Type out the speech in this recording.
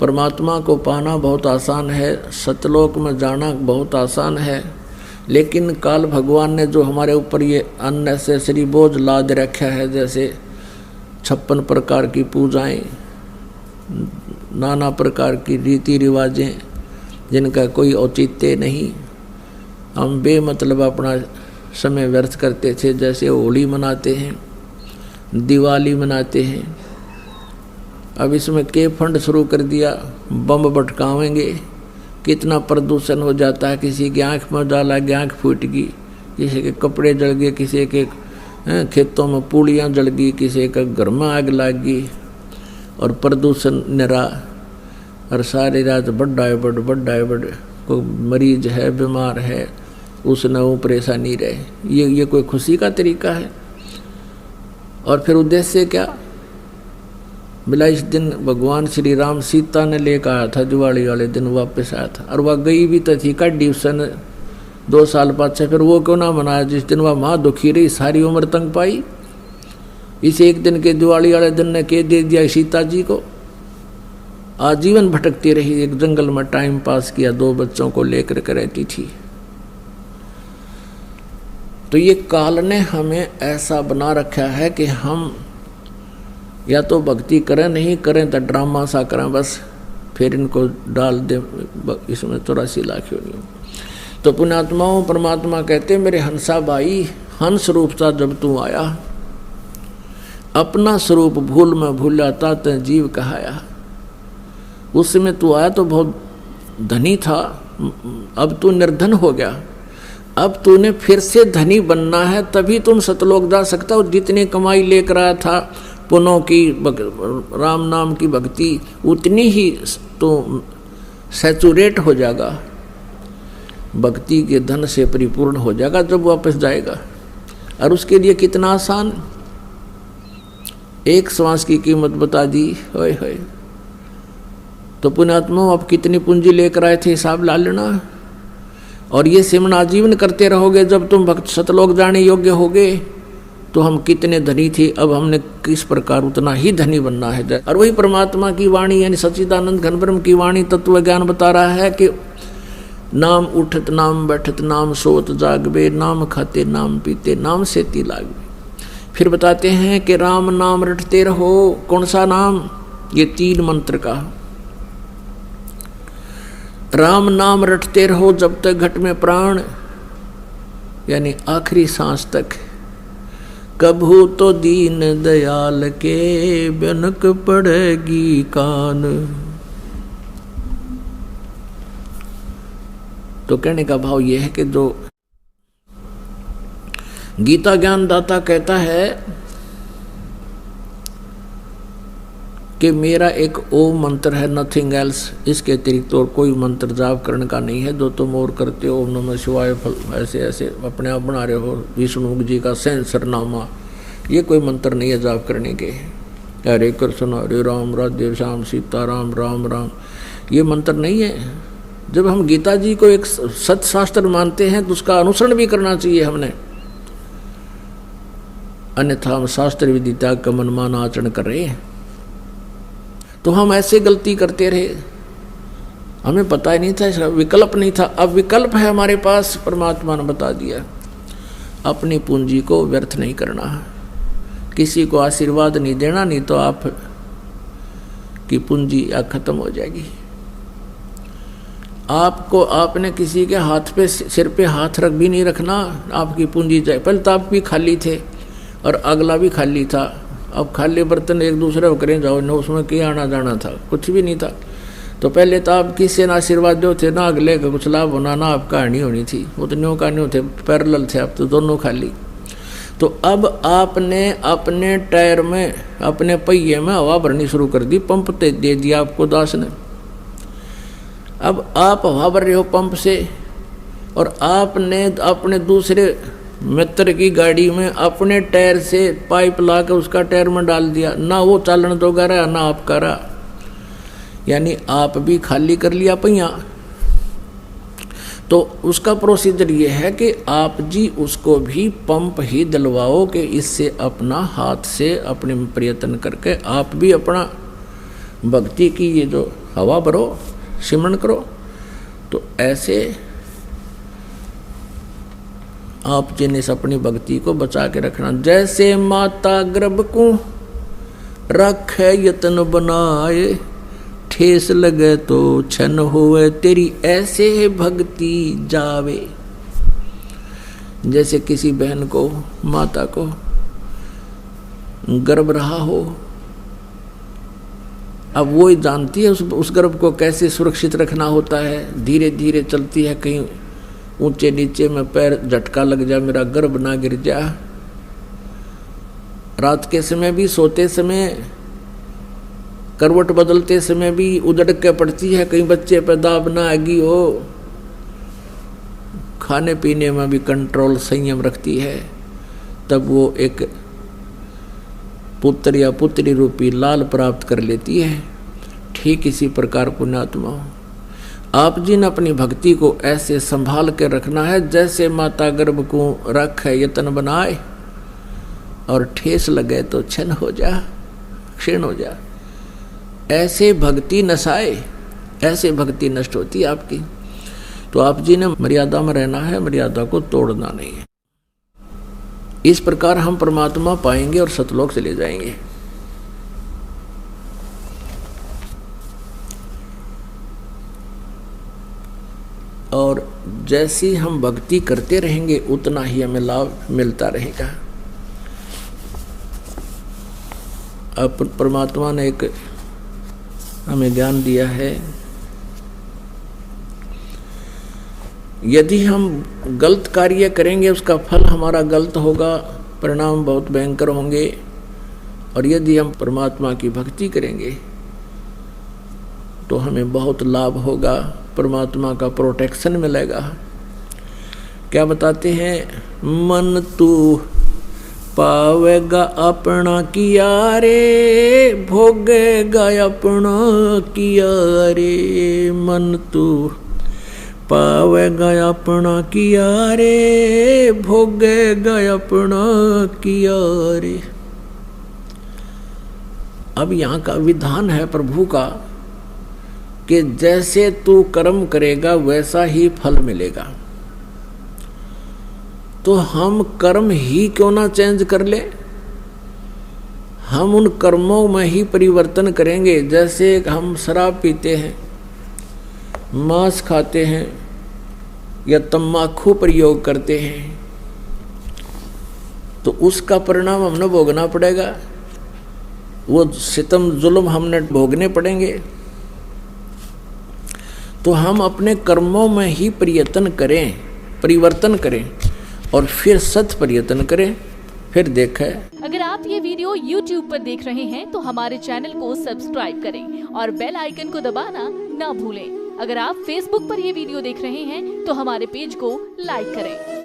परमात्मा को पाना बहुत आसान है, सतलोक में जाना बहुत आसान है, लेकिन काल भगवान ने जो हमारे ऊपर ये अननेसेसरी बोझ लाद रखा है, जैसे 56 प्रकार की पूजाएं, नाना प्रकार की रीति रिवाजें जिनका कोई औचित्य नहीं, हम बेमतलब अपना समय व्यर्थ करते थे। जैसे होली मनाते हैं, दिवाली मनाते हैं, अब इसमें के फंड शुरू कर दिया, बम भटकावेंगे, कितना प्रदूषण हो जाता है। किसी की आँख में डाला, आँख फूट गई, किसी के कपड़े जल गए, किसी के खेतों में पूड़ियाँ जल गई, किसी का घर में आग लग गई, और प्रदूषण निरा, और सारी रात बड़ा है बड़ कोई मरीज है, बीमार है, उसने वो परेशानी रहे। ये कोई खुशी का तरीका है? और फिर उद्देश्य क्या? बोला इस दिन भगवान श्री राम सीता ने लेकर आया था, दिवाली वाले दिन वापस आया था, और वह गई भी तो थी काटी उसने 2 साल पाछे, फिर वो क्यों ना मनाया जिस दिन वह माँ दुखी रही, सारी उम्र तंग पाई। इस एक दिन के दिवाली वाले दिन ने के दे दिया सीता जी को, आजीवन भटकती रही, एक जंगल में टाइम पास किया, 2 बच्चों को लेकर के रहती थी। तो ये काल ने हमें ऐसा बना रखा है कि हम या तो भक्ति करें, नहीं करें तो ड्रामा सा करें, बस फिर इनको डाल दे इसमें 84 लाख नहीं। तो पुण्यात्माओं, परमात्मा कहते मेरे हंसा भाई, हंस रूप सा जब तू आया, अपना स्वरूप भूल में भूलाता ते जीव कहाया। उस समय तू आया तो बहुत धनी था, अब तू निर्धन हो गया, अब तूने फिर से धनी बनना है, तभी तुम सतलोक जा सकता हो। जितनी कमाई लेकर आया था पुनों की, राम नाम की भक्ति, उतनी ही तो सैचुरेट हो जाएगा, भक्ति के धन से परिपूर्ण हो जाएगा जब वापस जाएगा। और उसके लिए कितना आसान, एक श्वास की कीमत बता दी, होय होय। तो पुण्यात्मा अब कितनी पूंजी लेकर आए थे, हिसाब ला लेना। और ये सिमरन आजीवन करते रहोगे, जब तुम भक्त सतलोक जाने योग्य होगे तो हम कितने धनी थे, अब हमने किस प्रकार उतना ही धनी बनना है। और वही परमात्मा की वाणी यानी सच्चिदानंद घन ब्रह्म की वाणी तत्व ज्ञान बता रहा है कि नाम उठत नाम बैठत नाम सोत जागबे, नाम खाते नाम पीते नाम सेती लागबे। फिर बताते हैं कि राम नाम रटते रहो। कौन सा नाम? ये 3 मंत्र का राम नाम रटते रहो जब तक घट में प्राण, यानी आखिरी सांस तक। कभू तो दीन दयाल के बिनक पड़ेगी कान। तो कहने का भाव यह है कि जो गीता ज्ञान दाता कहता है कि मेरा एक ओम मंत्र है, नथिंग एल्स, इसके अतिरिक्त और कोई मंत्र जाप करने का नहीं है। जो तुम और करते हो, ओम नमः शिवाय, ऐसे ऐसे अपने आप बना रहे हो, विष्णु जी का सहस्रनामा, ये कोई मंत्र नहीं है जाप करने के। हरे कृष्ण हरे राम राधे श्याम सीताराम राम राम, ये मंत्र नहीं है। जब हम गीता जी को एक सत्शास्त्र मानते हैं तो उसका अनुसरण भी करना चाहिए हमने, अन्यथा हम शास्त्र विधि त्याग का मनमाना आचरण कर रहे हैं। तो हम ऐसे गलती करते रहे, हमें पता ही नहीं था, इसका विकल्प नहीं था। अब विकल्प है हमारे पास, परमात्मा ने बता दिया। अपनी पूंजी को व्यर्थ नहीं करना, किसी को आशीर्वाद नहीं देना, नहीं तो आप की पूंजी खत्म हो जाएगी। आपको आपने किसी के हाथ पे, सिर पे हाथ रख भी नहीं रखना, आपकी पूंजी जाए। पहले तो आप भी खाली थे और अगला भी खाली था। अब खाली बर्तन एक दूसरे को करें जाओ, न उसमें क्या आना जाना था, कुछ भी नहीं था। तो पहले तो आप किसी ना आशीर्वाद दो थे, ना अगले का कुछ लाभ होना, ना आपका हानि होनी थी। वो तो न्यों का न्यों थे, पैरेलल थे, अब तो दोनों खाली। तो अब आपने अपने टायर में, अपने पहिए में हवा भरनी शुरू कर दी, पंप दे दिया आपको दास ने। अब आप हवा भर रहे हो पंप से, और आपने अपने दूसरे मित्र की गाड़ी में अपने टायर से पाइप ला कर उसका टायर में डाल दिया, ना वो चालन तो गा रहा ना आप का रहा, यानी आप भी खाली कर लिया पहिया। तो उसका प्रोसीजर ये है कि आप जी उसको भी पंप ही दिलवाओ कि इससे अपना हाथ से अपने प्रयत्न करके आप भी अपना भक्ति की ये जो हवा भरो, सिमरन करो। तो ऐसे आप जिन्हें अपनी भक्ति को बचा के रखना। जैसे माता गर्भ को रखे यत्न बनाए, ठेस लगे तो छन होवे तेरी ऐसे भक्ति जावे। जैसे किसी बहन को, माता को गर्भ रहा हो, अब वो ही जानती है उस गर्भ को कैसे सुरक्षित रखना होता है। धीरे धीरे चलती है, कहीं ऊंचे नीचे में पैर झटका लग जाए, मेरा गर्भ ना गिर जा। रात के समय भी, सोते समय, करवट बदलते समय भी उधड़ के पड़ती है, कहीं बच्चे पे दाब ना आएगी हो। खाने पीने में भी कंट्रोल, संयम रखती है, तब वो एक पुत्र या पुत्री रूपी लाल प्राप्त कर लेती है। ठीक इसी प्रकार पुण्यात्मा, आप जी ने अपनी भक्ति को ऐसे संभाल के रखना है जैसे माता गर्भ को रखे यत्न बनाए, और ठेस लगे तो क्षण हो जा, क्षीण हो जा। ऐसे भक्ति नसाए, ऐसे भक्ति नष्ट होती है आपकी। तो आप जी ने मर्यादा में रहना है, मर्यादा को तोड़ना नहीं है। इस प्रकार हम परमात्मा पाएंगे और सतलोक चले जाएंगे। और जैसी हम भक्ति करते रहेंगे उतना ही हमें लाभ मिलता रहेगा। अब परमात्मा ने एक हमें ज्ञान दिया है, यदि हम गलत कार्य करेंगे उसका फल हमारा गलत होगा, परिणाम बहुत भयंकर होंगे। और यदि हम परमात्मा की भक्ति करेंगे तो हमें बहुत लाभ होगा, परमात्मा का प्रोटेक्शन मिलेगा। क्या बताते हैं, मन तू पावेगा अपना किया रे, भोगेगा अपना किया रे। मन तू पावेगा अपना किया रे, भोगेगा अपना किया रे। अब यहाँ का विधान है प्रभु का कि जैसे तू कर्म करेगा वैसा ही फल मिलेगा। तो हम कर्म ही क्यों ना चेंज कर ले, हम उन कर्मों में ही परिवर्तन करेंगे। जैसे हम शराब पीते हैं, मांस खाते हैं या तम्बाकू प्रयोग करते हैं, तो उसका परिणाम हमने भोगना पड़ेगा, वो सितम जुल्म हमने भोगने पड़ेंगे। तो हम अपने कर्मों में ही परिवर्तन करें और फिर सत प्रयत्न करें, फिर देखें। अगर आप ये वीडियो YouTube पर देख रहे हैं तो हमारे चैनल को सब्सक्राइब करें और बेल आइकन को दबाना ना भूलें। अगर आप Facebook पर ये वीडियो देख रहे हैं तो हमारे पेज को लाइक करें।